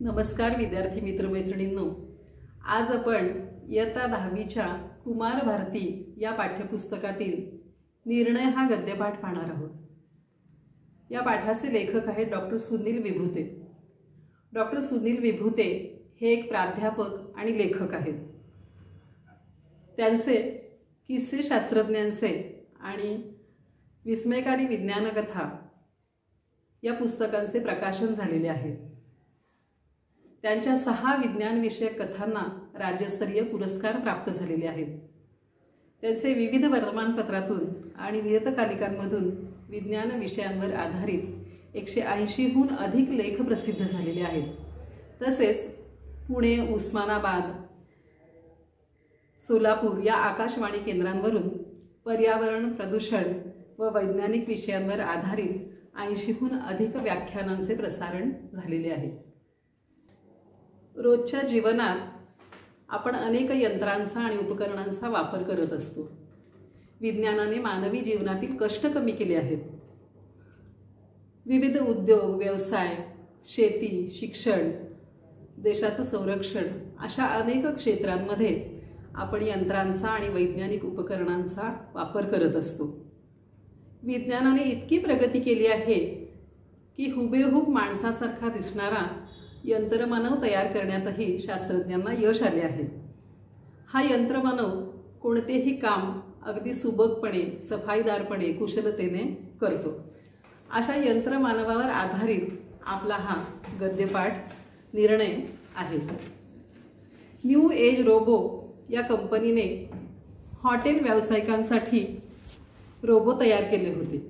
नमस्कार विद्यार्थी मित्रमैत्रिणींनो, आज आपण इयत्ता 10वीच्या कुमार भारती या पाठ्यपुस्तकातील निर्णय हा गद्यपाठ पाहणार आहोत। या पाठाचे लेखक आहेत डॉक्टर सुनील विभूते। डॉक्टर सुनील विभूते हे एक प्राध्यापक आणि लेखक आहेत। त्यांचे किस्से शास्त्रज्ञांचे आणि विस्मयकारी विज्ञानकथा या पुस्तकांचे प्रकाशन झालेले आहे। त्यांच्या 6 विज्ञान विषयक कथांना राज्यस्तरीय पुरस्कार प्राप्त झालेले आहेत। त्यांचे विविध वर्तमानपत्रातून आणि नियतकालिकांमधून विज्ञान विषयांवर आधारित 180हून अधिक लेख प्रसिद्ध झालेले आहेत। तसेच पुणे, उस्मानाबाद, सोलापूर या आकाशवाणी केंद्रांवरून पर्यावरण, प्रदूषण व वैज्ञानिक विषयांवर आधारित 80हून अधिक व्याख्यानांचे प्रसारण झालेले आहे। रोजच्या जीवनात आपण अनेक यंत्रांचा आणि उपकरणांचा वापर करत असतो। विज्ञानाने मानवी जीवनातील कष्ट कमी केले आहेत। विविध उद्योग, व्यवसाय, शेती, शिक्षण, देशाचं संरक्षण अशा अनेक क्षेत्रांमध्ये आपण यंत्रांचा आणि वैज्ञानिक उपकरणांचा वापर करत असतो। विज्ञानाने इतकी प्रगती केली आहे की हुबेहूब माणसासारखा दिसणारा यंत्रमानव तयार करण्यातही शास्त्रज्ञांना यश आले आहे। हा यंत्रमानव कोणतेही काम अगदी सुबकपणे, सफाईदारपणे, कुशलतेने करतो। अशा यंत्रमानवावर आधारित आपला हा गद्यपाठ निर्णय आहे। न्यू एज रोबो या कंपनीने हॉटेल व्यावसायिकांसाठी रोबो तयार केले होते।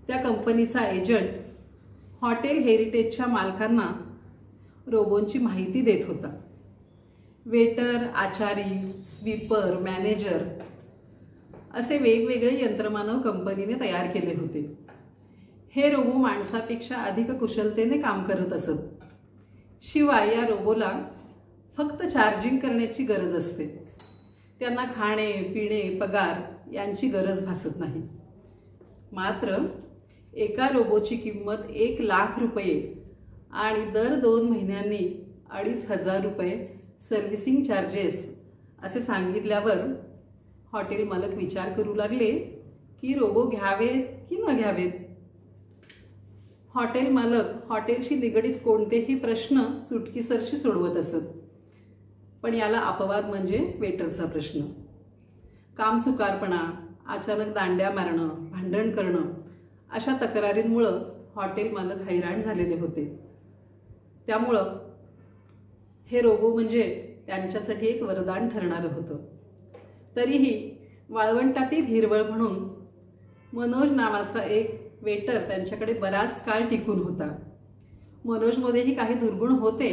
त्या कंपनीचा एजंट हॉटेल हेरिटेजच्या मालकांना रोबोंची माहिती देत होता। वेटर, आचारी, स्वीपर, मॅनेजर असे वेगवेगळे यंत्रमानव कंपनीने तयार केले होते। हे रोबो माणसापेक्षा अधिक कुशलतेने काम करत असत। शिवाय या रोबोला फक्त चार्जिंग करण्याची गरज असते। त्यांना खाणे, पिणे, पगार यांची गरज भासत नाही। मात्र एका रोबोची किंमत 1 लाख रुपये आणि दर 2 महिन्यांनी 2,500 रुपये सर्व्हिसिंग चार्जेस असे सांगितल्यावर हॉटेल मालक विचार करू लागले की रोबो घ्यावेत की न घ्यावेत। हॉटेल मालक हॉटेलशी निगडीत कोणतेही प्रश्न चुटकीसरशी सोडवत असत, पण याला अपवाद म्हणजे वेटरचा प्रश्न। कामचुकारपणा, अचानक दांड्या मारणं, भांडण करणं अशा तक्रारींमुळे हॉटेल मालक हैराण झालेले होते। त्यामुळं हे रोबो म्हणजे त्यांच्यासाठी एक वरदान ठरणारं होतं। तरीही वाळवंटातील हिरवळ म्हणून मनोज नावाचा एक वेटर त्यांच्याकडे बराच काळ टिकून होता। मनोजमध्येही काही दुर्गुण होते,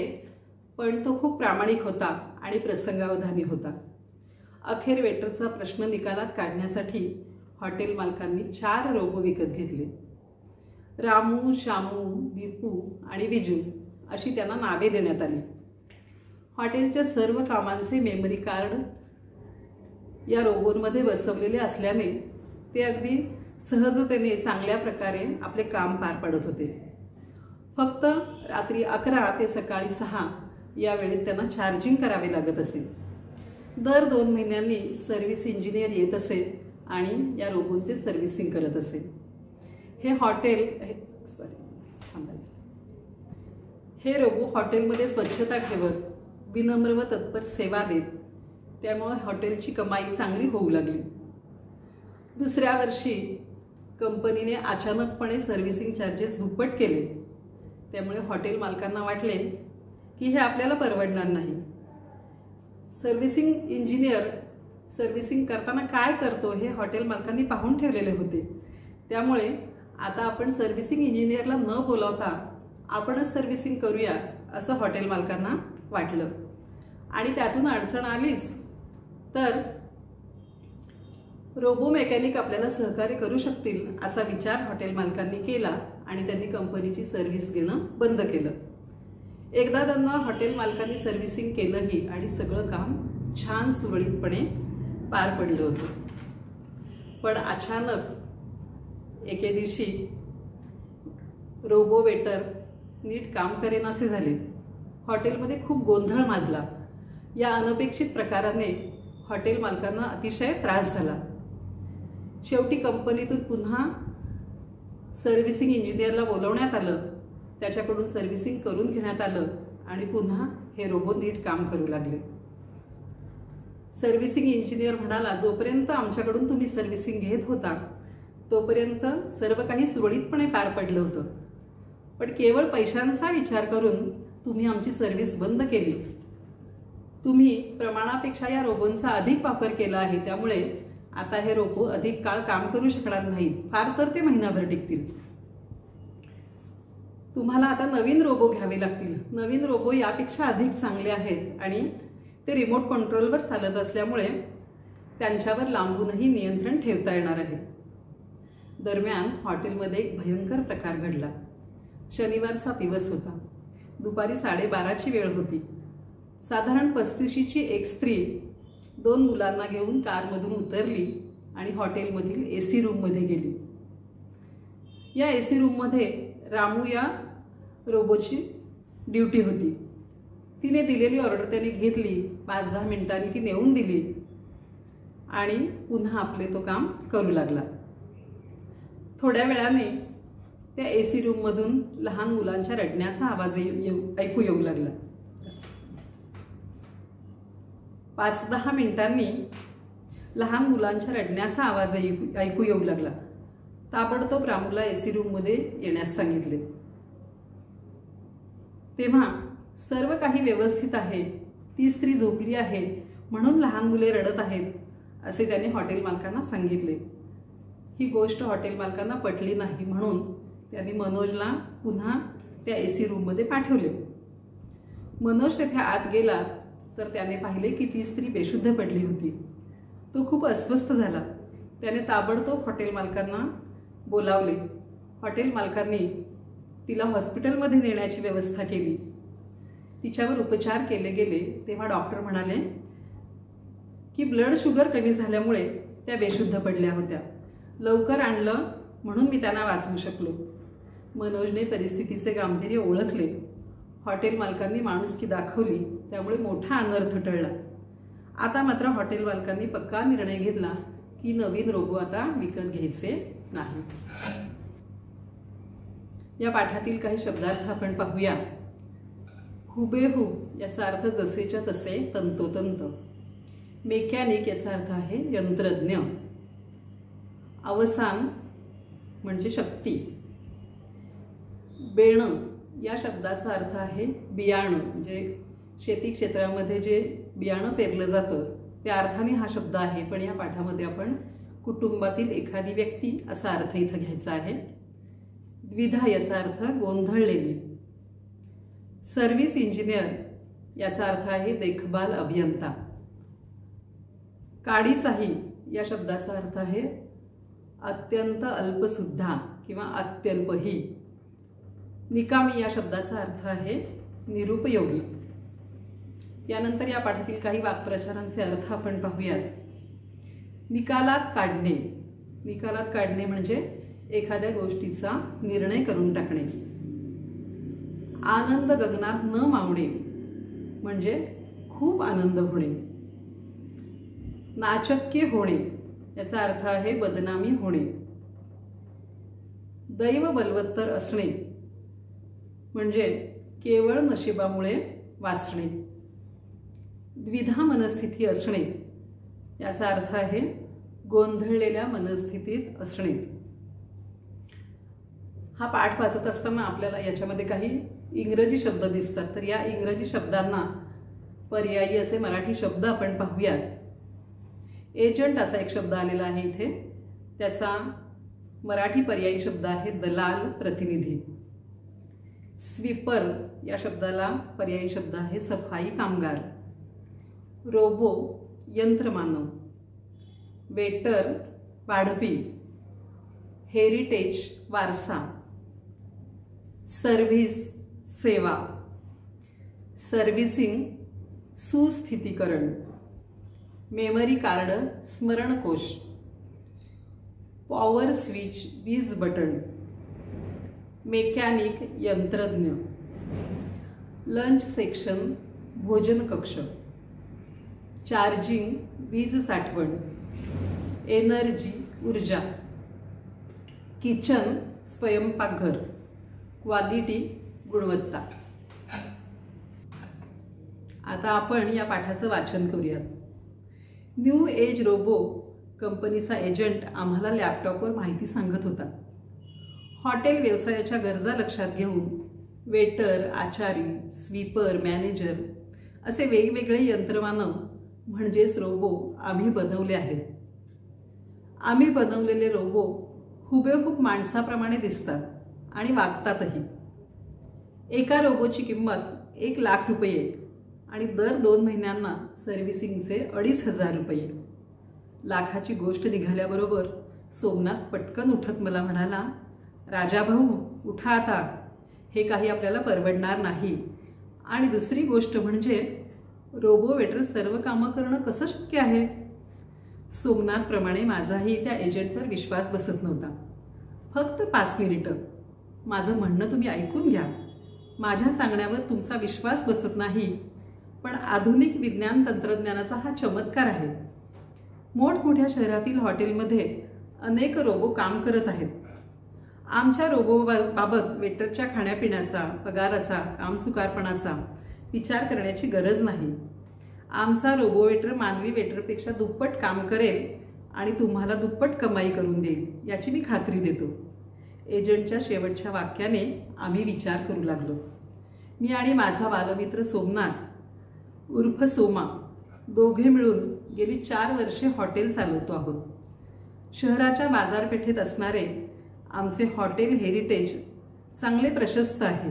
पण तो खूप प्रामाणिक होता आणि प्रसंगावधानी होता। अखेर वेटरचा प्रश्न निकालात काढण्यासाठी हॉटेल मालकांनी 4 रोबो विकत घेतले। रामू, श्यामू, दीपू आणि विजू अशी त्यांना नावे देण्यात आली। हॉटेलच्या सर्व कामांचे मेमरी कार्ड या रोबोमध्ये बसवलेले असल्याने ते अगदी सहजतेने चांगल्या प्रकारे आपले काम पार पाडत होते। फक्त रात्री 11 ते सकाळी 6 या वेळेत त्यांना चार्जिंग करावे लागत असे। दर 2 महिन्यांनी सर्व्हिस इंजिनियर येत असे आणि या रोबोंचे सर्व्हिसिंग करत असे। हे रोबो हॉटेलमध्ये स्वच्छता ठेवत, विनम्र व तत्पर सेवा देत, त्यामुळे हॉटेलची कमाई चांगली होऊ लागली। दुसऱ्या वर्षी कंपनीने अचानकपणे सर्व्हिसिंग चार्जेस दुप्पट केले। त्यामुळे हॉटेल मालकांना वाटले की हे आपल्याला परवडणार नाही। सर्व्हिसिंग इंजिनियर सर्व्हिसिंग करताना काय करतो हे हॉटेल मालकांनी पाहून ठेवलेले होते। त्यामुळे आता आपण सर्व्हिसिंग इंजिनियरला न बोलावता आपणच सर्व्हिसिंग करूया असं हॉटेल मालकांना वाटलं आणि त्यातून अडचण आलीच तर रोबो मेकॅनिक आपल्याला सहकार्य करू शकतील असा विचार हॉटेल मालकांनी केला आणि त्यांनी कंपनीची सर्व्हिस घेणं बंद केलं। एकदा त्यांना हॉटेल मालकांनी सर्व्हिसिंग केलंही आणि सगळं काम छान सुरळीतपणे पार पडलं होतं। पण अचानक एके दिवशी रोबो वेटर नीट काम करेनासे झाले हॉटेलमध्ये खूप गोंधळ माजला. या अनपेक्षित प्रकाराने हॉटेल मालकांना अतिशय त्रास झाला. शेवटी कंपनीतून पुन्हा सर्व्हिसिंग इंजिनियरला बोलवण्यात आलं. त्याच्याकडून सर्व्हिसिंग करून घेण्यात आलं आणि पुन्हा हे रोबो नीट काम करू लागले. सर्व्हिसिंग इंजिनियर म्हणाला, जोपर्यंत आमच्याकडून तुम्ही सर्व्हिसिंग घेत होता तोपर्यंत सर्व काही सुरळीतपणे पार पडलं होतं, पण केवळ पैशांचा विचार करून तुम्ही आमची सर्व्हिस बंद केली. तुम्ही प्रमाणापेक्षा या रोबोंचा अधिक वापर केला आहे, त्यामुळे आता हे रोबो अधिक काळ काम करू शकणार नाहीत. फार तर ते महिनाभर टिकतील. तुम्हाला आता नवीन रोबो घ्यावे लागतील. नवीन रोबो यापेक्षा अधिक चांगले आहेत आणि ते रिमोट कंट्रोलवर चालत असल्यामुळे त्यांच्यावर लांबूनही नियंत्रण ठेवता येणार आहे. दरम्यान हॉटेलमध्ये एक भयंकर प्रकार घडला. शनिवारचा दिवस होता. दुपारी 12:30ची वेळ होती. साधारण 35ची एक स्त्री 2 मुलांना घेऊन कारमधून उतरली आणि हॉटेलमधील AC रूममध्ये गेली. या AC रूममध्ये रामू या रोबोची ड्युटी होती. तिने दिलेली ऑर्डर त्याने घेतली. 5-10 मिनिटांनी ती नेऊन दिली आणि पुन्हा आपले तो काम करू लागला. थोड्या वेळाने त्या AC रूममधून लहान मुलांच्या रडण्याचा आवाज ऐकू येऊ लागला. 5-10 मिनिटांनी लहान मुलांच्या रडण्याचा आवाज ऐकू येऊ लागला. ताबडतोब रामूला AC रूममध्ये येण्यास सांगितले. तेव्हा सर्व काही व्यवस्थित आहे, ती स्त्री झोपली आहे म्हणून लहान मुले रडत आहेत असे त्याने हॉटेल मालकांना सांगितले. ही गोष्ट हॉटेल मालकांना पटली नाही म्हणून त्यांनी मनोजला पुन्हा त्या AC रूममध्ये पाठवले. मनोज तेथे आत गेला तर त्याने पाहिले की ती स्त्री बेशुद्ध पडली होती. तो खूप अस्वस्थ झाला. त्याने ताबडतोब हॉटेल मालकांना बोलावले. हॉटेल मालकांनी तिला हॉस्पिटलमध्ये नेण्याची व्यवस्था केली. तिच्यावर उपचार केले गेले तेव्हा डॉक्टर म्हणाले की ब्लड शुगर कमी झाल्यामुळे त्या बेशुद्ध पडल्या होत्या. लवकर आणलं म्हणून मी त्यांना वाचवू शकलो. मनोजने परिस्थितीचे गांभीर्य ओळखले. हॉटेल मालकांनी माणुसकी दाखवली, त्यामुळे मोठा अनर्थ टळला. आता मात्र हॉटेल मालकांनी पक्का निर्णय घेतला की नवीन रोबो आता विकत घ्यायचे नाही. या पाठातील काही शब्दार्थ आपण पाहूया. हुबेहूब याचा अर्थ जसेच्या तसे, तंतोतंत. मेकॅनिक याचा अर्थ आहे यंत्रज्ञ. अवसान म्हणजे शक्ती. बेणं या शब्दाचा अर्थ आहे बियाणं, म्हणजे शेती क्षेत्रामध्ये जे बियाणं पेरलं जातं त्या अर्थाने हा शब्द आहे. पण या पाठामध्ये आपण कुटुंबातील एखादी व्यक्ती असा अर्थ इथं घ्यायचा आहे. द्विधा याचा अर्थ गोंधळलेली. सर्व्हिस इंजिनियर याचा अर्थ आहे देखभाल अभियंता. काडीचाही या शब्दाचा अर्थ आहे अत्यंत अल्पसुद्धा किंवा अत्यल्पही. निकामी या शब्दाचा अर्थ आहे निरुपयोगी. यानंतर या पाठातील काही वाक्प्रचारांचे अर्थ आपण पाहूयात. निकालात काढणे. निकालात काढणे म्हणजे एखाद्या गोष्टीचा निर्णय करून टाकणे. आनंद गगनात न मावणे म्हणजे खूप आनंद होणे. नाचक्य होणे याचा अर्थ आहे बदनामी होणे. दैव बलवत्तर असणे म्हणजे केवळ नशिबामुळे वाचणे. द्विधा मनस्थिती असणे याचा अर्थ आहे गोंधळलेल्या मनस्थितीत असणे. हा पाठ वाचत असताना आपल्याला याच्यामध्ये काही इंग्रजी शब्द दिसतात, तर या इंग्रजी शब्दांना पर्यायी असे मराठी शब्द आपण पाहूयात. एजंट असा एक शब्द आलेला आहे इथे, त्याचा मराठी पर्यायी शब्द आहे दलाल, प्रतिनिधी. स्वीपर या शब्दाला पर्यायी शब्द आहे सफाई कामगार. रोबो यंत्रमानव. वेटर वाढपी. हेरिटेज वारसा. सर्व्हिस सेवा. सर्व्हिसिंग सुस्थितीकरण. मेमरी कार्ड स्मरणकोश. पॉवर स्विच वीज बटन. मेकॅनिक यंत्रज्ञ. लंच सेक्शन भोजन कक्ष, चार्जिंग वीज साठवण, एनर्जी ऊर्जा, किचन स्वयंपाकघर, क्वालिटी गुणवत्ता. आता आपण या पाठाचं वाचन करूयात. न्यू एज रोबो कंपनीचा एजंट आम्हाला लॅपटॉपवर माहिती सांगत होता. हॉटेल व्यवसायाच्या गरजा लक्षात घेऊन वेटर, आचारी, स्वीपर, मॅनेजर असे वेगवेगळे यंत्रमानव म्हणजेच रोबो आम्ही बनवले आहेत. आम्ही बनवलेले रोबो हुबेहूब माणसाप्रमाणे दिसतात आणि वागतातही. एका रोबोची किंमत 1,00,000 रुपये आणि दर 2 महिन्यांना सर्व्हिसिंगचे 2,500 रुपये. लाखाची गोष्ट निघाल्याबरोबर सोमनाथ पटकन उठत मला म्हणाला, राजाभाऊ उठा आता, हे काही आपल्याला परवडणार नाही. आणि दुसरी गोष्ट म्हणजे रोबो वेटर सर्व कामं करणं कसं शक्य आहे. सोमनाथप्रमाणे माझाही त्या एजंटवर विश्वास बसत नव्हता. फक्त 5 मिनिटं, माझं म्हणणं तुम्ही ऐकून घ्या. माझ्या सांगण्यावर तुमचा विश्वास बसत नाही, पण आधुनिक विज्ञान तंत्रज्ञानाचा हा चमत्कार आहे. मोठमोठ्या शहरातील हॉटेलमध्ये अनेक रोबो काम करत आहेत. आमच्या रोबोबाबत वेटरच्या खाण्यापिण्याचा, पगाराचा, कामचुकारपणाचा विचार करण्याची गरज नाही. आमचा रोबो वेटर मानवी वेटरपेक्षा दुप्पट काम करेल आणि तुम्हाला दुप्पट कमाई करून देईल याची मी खात्री देतो. एजंटच्या शेवटच्या वाक्याने आम्ही विचार करू लागलो. मी आणि माझा बालमित्र सोमनाथ उर्फ सोमा दोघे मिळून गेली 4 वर्षे हॉटेल चालवतो आहोत. शहराच्या बाजारपेठेत असणारे आमचे हॉटेल हेरिटेज चांगले प्रशस्त आहे.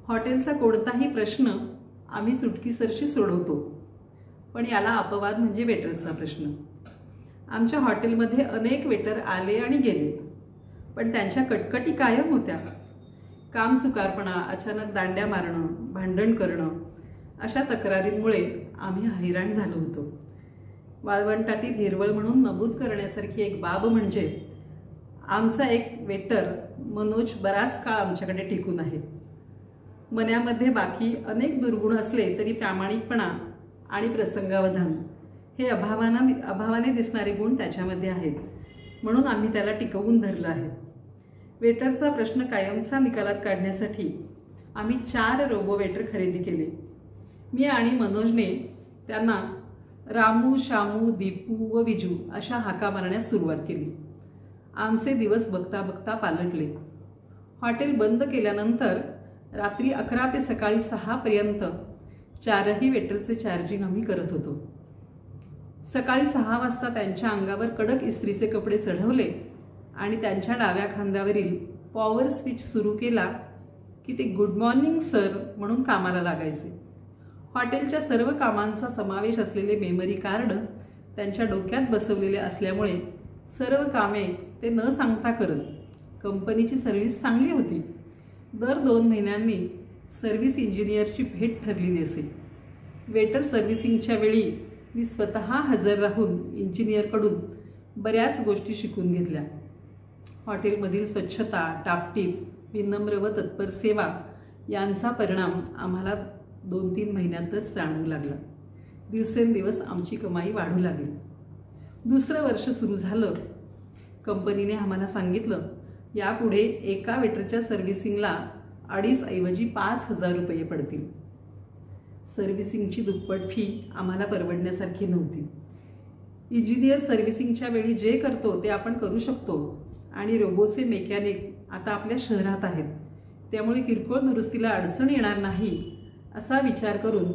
हॉटेलचा कोणताही प्रश्न आम्ही चुटकीसरशी सोडवतो. पण याला अपवाद म्हणजे वेटरचा प्रश्न. आमच्या हॉटेलमध्ये अनेक वेटर आले आणि गेले, पण त्यांच्या कटकटी कायम होत्या. कामचुकारपणा, अचानक दांड्या मारणं, भांडण करणं अशा तक्रारींमुळे आम्ही हैराण झालो होतो. वाळवंटातील हिरवळ म्हणून नमूद करण्यासारखी एक बाब म्हणजे आमचा एक वेटर मनोज बराच काळ आमच्याकडे टिकून आहे. मनामध्ये बाकी अनेक दुर्गुण असले तरी प्रामाणिकपणा आणि प्रसंगावधान हे अभावाने दिसणारे गुण त्याच्यामध्ये आहेत, म्हणून आम्ही त्याला टिकवून धरलं आहे. वेटरचा प्रश्न कायमचा निकालात काढण्यासाठी आम्ही 4 रोबो वेटर खरेदी केले. मी आणि मनोजने त्यांना रामू, शामू, दीपू व विजू अशा हाका मारण्यास सुरुवात केली. आमचे दिवस बघता बघता पालटले. हॉटेल बंद केल्यानंतर रात्री 11 ते सकाळी 6 पर्यंत 4ही वेटरचे चार्जिंग आम्ही करत होतो. सकाळी 6 वाजता त्यांच्या अंगावर कडक इस्त्रीचे कपडे चढवले आणि त्यांच्या डाव्या खांद्यावरील पॉवर स्विच सुरू केला की ते गुड मॉर्निंग सर म्हणून कामाला लागायचे. हॉटेलच्या सर्व कामांचा समावेश असलेले मेमरी कार्ड त्यांच्या डोक्यात बसवलेले असल्यामुळे सर्व कामे ते न सांगता करत. कंपनीची सर्व्हिस चांगली होती. दर 2 महिन्यांनी सर्व्हिस इंजिनियरची भेट ठरलेली असे. वेटर सर्व्हिसिंगच्या वेळी मी स्वतः हजर राहून इंजिनियरकडून बऱ्याच गोष्टी शिकून घेतल्या. हॉटेलमधील स्वच्छता, टापटीप, विनम्र व तत्पर सेवा यांचा परिणाम आम्हाला 2-3 महिन्यातच जाणवू लागला. दिवसेंदिवस आमची कमाई वाढू लागली. दुसरं वर्ष सुरू झालं. कंपनीने आम्हाला सांगितलं, यापुढे एका वेटरच्या सर्व्हिसिंगला 2.5 ऐवजी 5,000 रुपये पडतील. सर्व्हिसिंगची दुप्पट फी आम्हाला परवडण्यासारखी नव्हती. इंजिनियर सर्व्हिसिंगच्या वेळी जे करतो ते आपण करू शकतो आणि रोबोचे मेकॅनिक आता आपल्या शहरात आहेत, त्यामुळे किरकोळ दुरुस्तीला अडचण येणार नाही असा विचार करून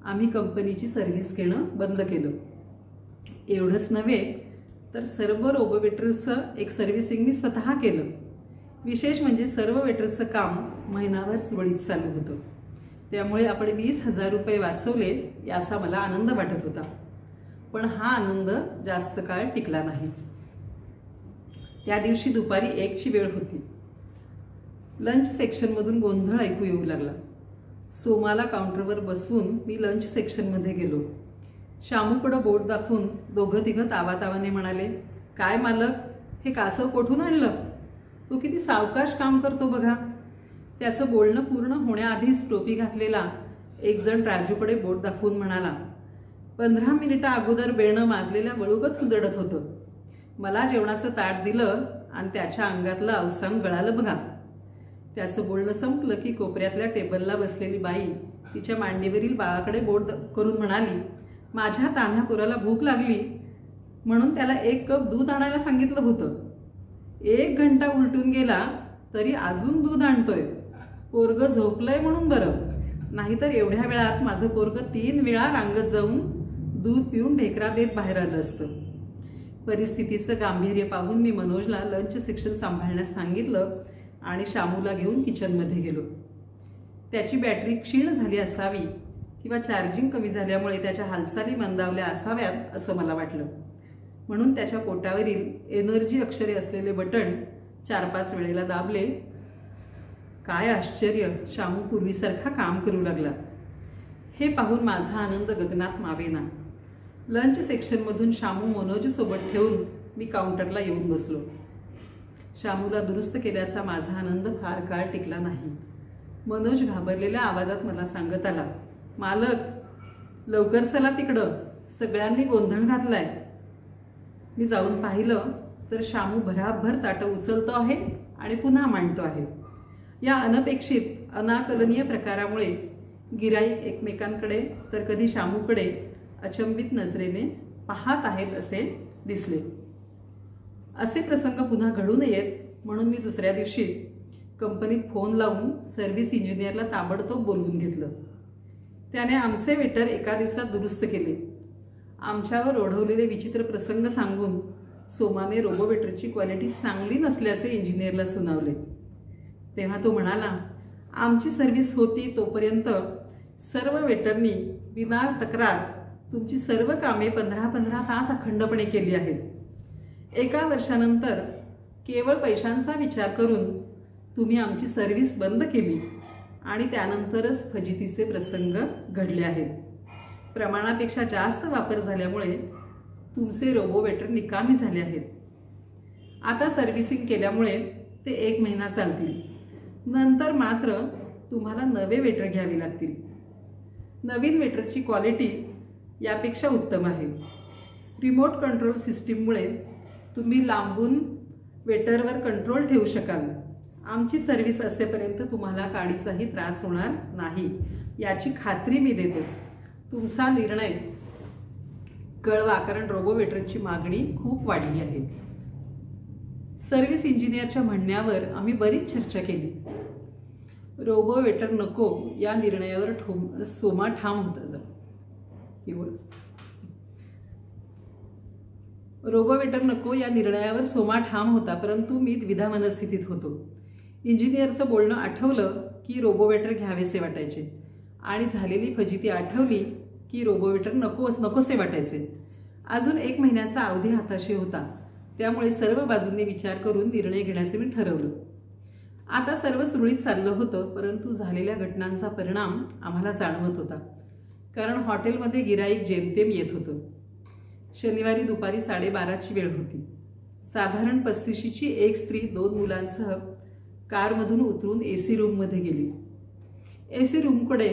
आम्ही कंपनीची सर्व्हिस घेणं बंद केलं. एवढंच नव्हे तर सर्व रोबो वेटर्सचं एक सर्व्हिसिंग मी स्वतः केलं. विशेष म्हणजे सर्व वेटर्सचं काम महिनाभर सुरळीत चालू होतं. त्यामुळे आपण 20,000 रुपये वाचवले याचा मला आनंद वाटत होता. पण हा आनंद जास्त काळ टिकला नाही. त्या दिवशी दुपारी 1ची वेळ होती. लंच सेक्शनमधून गोंधळ ऐकू येऊ लागला. सोमाला काउंटरवर बसवून मी लंच सेक्शनमध्ये गेलो. शामूकडं बोट दाखवून दोघं तिघं तावातावाने म्हणाले, काय मालक, हे कासव कोठून आणलं? तो किती सावकाश काम करतो बघा. त्याचं बोलणं पूर्ण होण्याआधीच टोपी घातलेला एक जण राजूकडे बोट दाखवून म्हणाला, 15 मिनिटं अगोदर बेणं माजलेल्या वळूगत हुंदडत होतं. मला जेवणाचं ताट दिलं आणि त्याच्या अंगातलं अवसान गळालं बघा. त्याचं बोलणं संपलं की कोपऱ्यातल्या टेबलला बसलेली बाई तिच्या मांडीवरील बाळाकडे बोट करून म्हणाली, माझ्या तान्ह्या पोराला भूक लागली म्हणून त्याला 1 कप दूध आणायला सांगितलं होतं. 1 घंटा उलटून गेला तरी अजून दूध आणतोय. पोरगं झोपलंय म्हणून बरं, नाहीतर एवढ्या वेळात माझं पोरगं 3 वेळा रांगत जाऊन दूध पिऊन ढेकरा देत बाहेर आलं असतं. परिस्थितीचं गांभीर्य पाहून मी मनोजला लंच सेक्शन सांभाळण्यास सांगितलं आणि शामूला घेऊन किचनमध्ये गेलो. त्याची बॅटरी क्षीण झाली असावी किंवा चार्जिंग कमी झाल्यामुळे त्याच्या हालचाली मंदावल्या असाव्यात असं मला वाटलं. म्हणून त्याच्या पोटावरील एनर्जी अक्षरे असलेले बटन 4-5 वेळेला दाबले. काय आश्चर्य, शामू पूर्वीसारखा काम करू लागला. हे पाहून माझा आनंद गगनात मावेना. लंच सेक्शनमधून शामू मनोजसोबत ठेवून मी काउंटरला येऊन बसलो. शामूला दुरुस्त केल्याचा माझा आनंद फार काळ टिकला नाही. मनोज घाबरलेल्या आवाजात मला सांगत आला, मालक लवकर चला तिकडं, सगळ्यांनी गोंधळ घातलाय. मी जाऊन पाहिलं तर शामू भराभर ताटं उचलतो आहे आणि पुन्हा मांडतो आहे. या अनपेक्षित अनाकलनीय प्रकारामुळे गिराईक एकमेकांकडे तर कधी शामूकडे अचंबित नजरेने पाहत आहेत असे दिसले. असे प्रसंग पुन्हा घडू नयेत म्हणून मी दुसऱ्या दिवशी कंपनीत फोन लावून सर्व्हिस इंजिनियरला ताबडतोब बोलवून घेतलं. त्याने आमचे वेटर एका दिवसात दुरुस्त केले. आमच्यावर ओढवलेले विचित्र प्रसंग सांगून सोमाने रोबो वेटरची क्वालिटी चांगली नसल्याचे इंजिनियरला सुनावले. तेव्हा तो म्हणाला, आमची सर्व्हिस होती तोपर्यंत सर्व वेटरनी विना तक्रार तुमची सर्व कामे 15-15 तास अखंडपणे केली आहेत. 1 वर्षानंतर केवळ पैशांचा विचार करून तुम्ही आमची सर्व्हिस बंद केली आणि त्यानंतरच फजितीचे प्रसंग घडले आहेत. प्रमाणापेक्षा जास्त वापर झाल्यामुळे तुमचे रोबो वेटर निकामी झाले आहेत. आता सर्व्हिसिंग केल्यामुळे ते 1 महिना चालतील. नंतर मात्र तुम्हाला नवे वेटर घ्यावे लागतील. नवीन वेटरची क्वालिटी यापेक्षा उत्तम आहे. रिमोट कंट्रोल सिस्टीममुळे तुम्ही लांबून वेटरवर कंट्रोल ठेवू शकाल. आमची सर्व्हिस असेपर्यंत तुम्हाला काडीचाही त्रास होणार नाही याची खात्री मी देतो. तुमचा निर्णय कळवा, कारण रोबो वेटरची मागणी खूप वाढली आहे. सर्व्हिस इंजिनियरच्या म्हणण्यावर आम्ही बरीच चर्चा केली. रोबो वेटर नको या निर्णयावर सोमा ठाम होता. रोबो वेटर नको या निर्णयावर सोमा ठाम होता, परंतु मी द्विधा मनस्थितीत होतो. इंजिनियरचं बोलणं आठवलं की रोबो वेटर घ्यावेसे वाटायचे आणि झालेली फजिती आठवली की रोबो वेटर नकोसे वाटायचे. अजून 1 महिन्याचा अवधी हाताशी होता, त्यामुळे सर्व बाजूंनी विचार करून निर्णय घेण्याचे मी ठरवलं. आता सर्व सुरळीत चाललं होतं, परंतु झालेल्या घटनांचा परिणाम आम्हाला जाणवत होता. कारण हॉटेलमध्ये गिराईक जेमतेम येत होतं. शनिवारी दुपारी 12:30ची वेळ होती. साधारण 35ची एक स्त्री 2 मुलांसह कारमधून उतरून AC रूममध्ये गेली. AC रूमकडे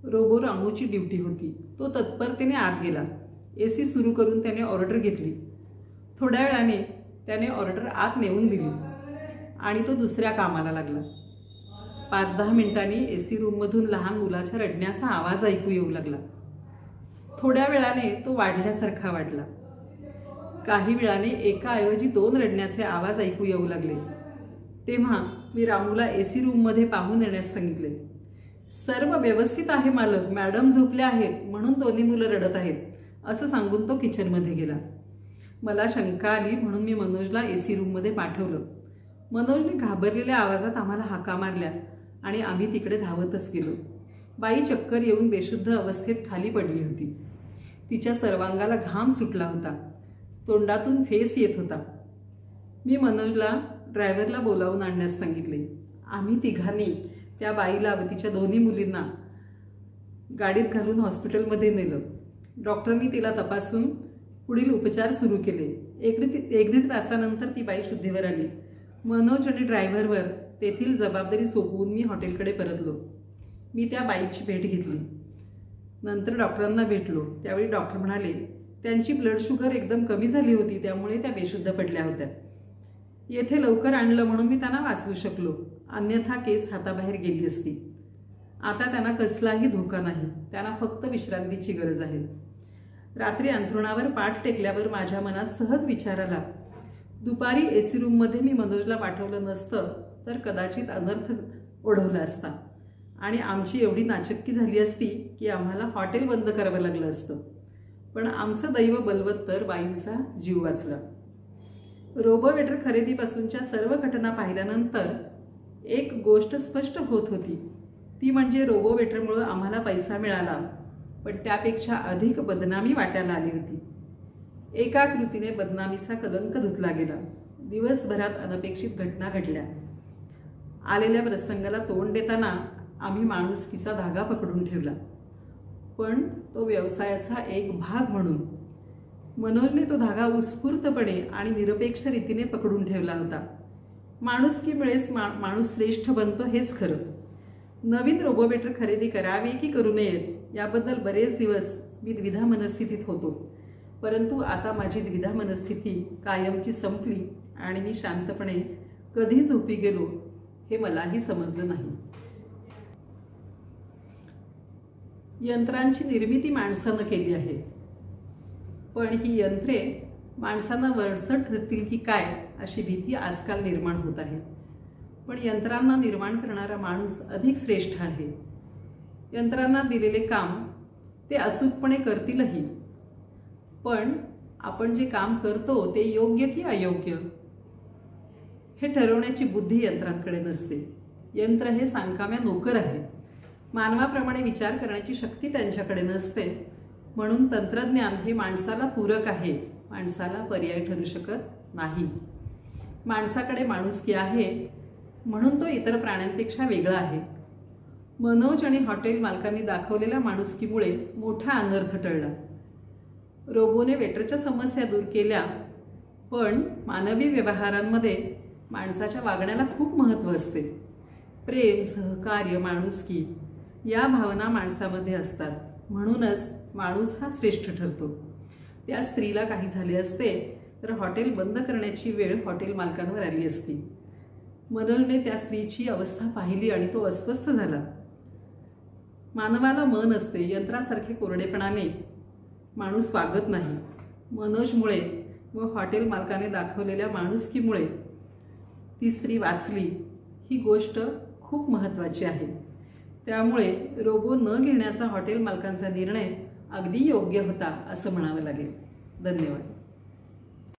रोबो रामूची ड्युटी होती. तो तत्परतेने आत गेला. AC सुरू करून त्याने ऑर्डर घेतली. थोड्या वेळाने त्याने ऑर्डर आत नेऊन दिली आणि तो दुसऱ्या कामाला लागला. 5-10 मिनिटांनी AC रूममधून लहान मुलाच्या रडण्याचा आवाज ऐकू येऊ लागला. थोड्या वेळाने तो वाढल्यासारखा वाटला. काही वेळाने एकाऐवजी 2 रडण्याचे आवाज ऐकू येऊ लागले. तेव्हा मी रामूला AC रूममध्ये पाहून येण्यास सांगितले. सर्व व्यवस्थित आहे मालक, मॅडम झोपल्या आहेत म्हणून दोन्ही मुलं रडत आहेत असं सांगून तो किचनमध्ये गेला. मला शंका आली म्हणून मी मनोजला AC रूममध्ये पाठवलं. मनोजने घाबरलेल्या आवाजात आम्हाला हाका मारल्या आणि आम्ही तिकडे धावतच गेलो. बाई चक्कर येऊन बेशुद्ध अवस्थेत खाली पडली होती. तिच्या सर्वांगाला घाम सुटला होता. तोंडातून फेस येत होता. मी मनोजला ड्रायव्हरला बोलावून आणण्यास सांगितले. आम्ही तिघांनी त्या बाईला व तिच्या दोन्ही मुलींना गाडीत घालून हॉस्पिटलमध्ये नेलं. डॉक्टरांनी तिला तपासून पुढील उपचार सुरू केले. 1-1.5 तासानंतर ती बाई शुद्धीवर आली. मनोज आणि ड्रायव्हरवर तेथील जबाबदारी सोपवून मी हॉटेलकडे परतलो. मी त्या बाईची भेट घेतली. नंतर डॉक्टरांना भेटलो. त्यावेळी डॉक्टर म्हणाले त्यांची ब्लड शुगर एकदम कमी झाली होती, त्यामुळे त्या बेशुद्ध पडल्या होत्या. येथे लवकर आणलं म्हणून मी त्यांना वाचवू शकलो, अन्यथा केस हाताबाहेर गेली असती. आता त्यांना कसलाही धोका नाही. त्यांना फक्त विश्रांतीची गरज आहे. रात्री अंथरुणावर पाठ टेकल्यावर माझ्या मनात सहज विचार आला, दुपारी AC रूममध्ये मी मनोजला पाठवलं नसतं तर कदाचित अनर्थ ओढवला असता आणि आमची एवढी नाचक्की झाली असती की आम्हाला हॉटेल बंद करावं लागलं असतं. पण आमचं दैव बलवत्तर, बाईंचा जीव वाचला. रोबोवेटर खरेदीपासूनच्या सर्व घटना पाहिल्यानंतर एक गोष्ट स्पष्ट होत होती, ती म्हणजे रोबोवेटरमुळं आम्हाला पैसा मिळाला, पण त्यापेक्षा अधिक बदनामी वाट्याला आली होती. एका कृतीने बदनामीचा कलंक धुतला गेला. दिवसभरात अनपेक्षित घटना घडल्या. आलेल्या प्रसंगाला तोंड देताना आम्ही माणुसकीचा धागा पकडून ठेवला, पण तो व्यवसायाचा एक भाग म्हणून. मनोजने तो धागा उत्स्फूर्तपणे आणि निरपेक्ष रीतीने पकडून ठेवला होता. माणुसकीमुळेच माणूस श्रेष्ठ बनतो हेच खरं. नवीन रोबोवेटर खरेदी करावे की करू नयेत याबद्दल बरेच दिवस मी द्विधा मनस्थितीत होतो, परंतु आता माझी द्विधा मनस्थिती कायमची संपली आणि मी शांतपणे कधी झोपी गेलो हे मलाही समजलं नाही. यंत्रांची निर्मिती माणसानं केली आहे, पण ही यंत्रे माणसांना वरचढ ठरतील की काय अशी भीती आजकाल निर्माण होत आहे. पण यंत्रांना निर्माण करणारा माणूस अधिक श्रेष्ठ आहे. यंत्रांना दिलेले काम ते अचूकपणे करतीलही, पण आपण जे काम करतो ते योग्य की अयोग्य हे ठरवण्याची बुद्धी यंत्रांकडे नसते. यंत्र हे सांकाम्या नोकर आहे. मानवाप्रमाणे विचार करण्याची शक्ती त्यांच्याकडे नसते. म्हणून तंत्रज्ञान हे माणसाला पूरक आहे, माणसाला पर्याय ठरू शकत नाही. माणसाकडे माणुसकी आहे म्हणून तो इतर प्राण्यांपेक्षा वेगळा आहे. मनोज आणि हॉटेल मालकांनी दाखवलेल्या माणुसकीमुळे मोठा अनर्थ टळला. रोबोने वेटरच्या समस्या दूर केल्या, पण मानवी व्यवहारांमध्ये माणसाच्या वागण्याला खूप महत्त्व असते. प्रेम, सहकार्य, माणुसकी या भावना माणसामध्ये असतात. म्हणूनच माणूस हा श्रेष्ठ ठरतो. त्या स्त्रीला काही झाले असते तर हॉटेल बंद करण्याची वेळ हॉटेल मालकांवर आली असती. मनोजने त्या स्त्रीची अवस्था पाहिली आणि तो अस्वस्थ झाला. मानवाला मन असते, यंत्रासारखे कोरडेपणाने माणूस वागत नाही. मनोजमुळे व हॉटेल मालकाने दाखवलेल्या माणुसकीमुळे ती स्त्री वाचली. ही गोष्ट खूप महत्त्वाची आहे. त्यामुळे रोबो न घेण्याचा हॉटेल मालकांचा निर्णय अगदी योग्य होता असं म्हणावं लागेल. धन्यवाद.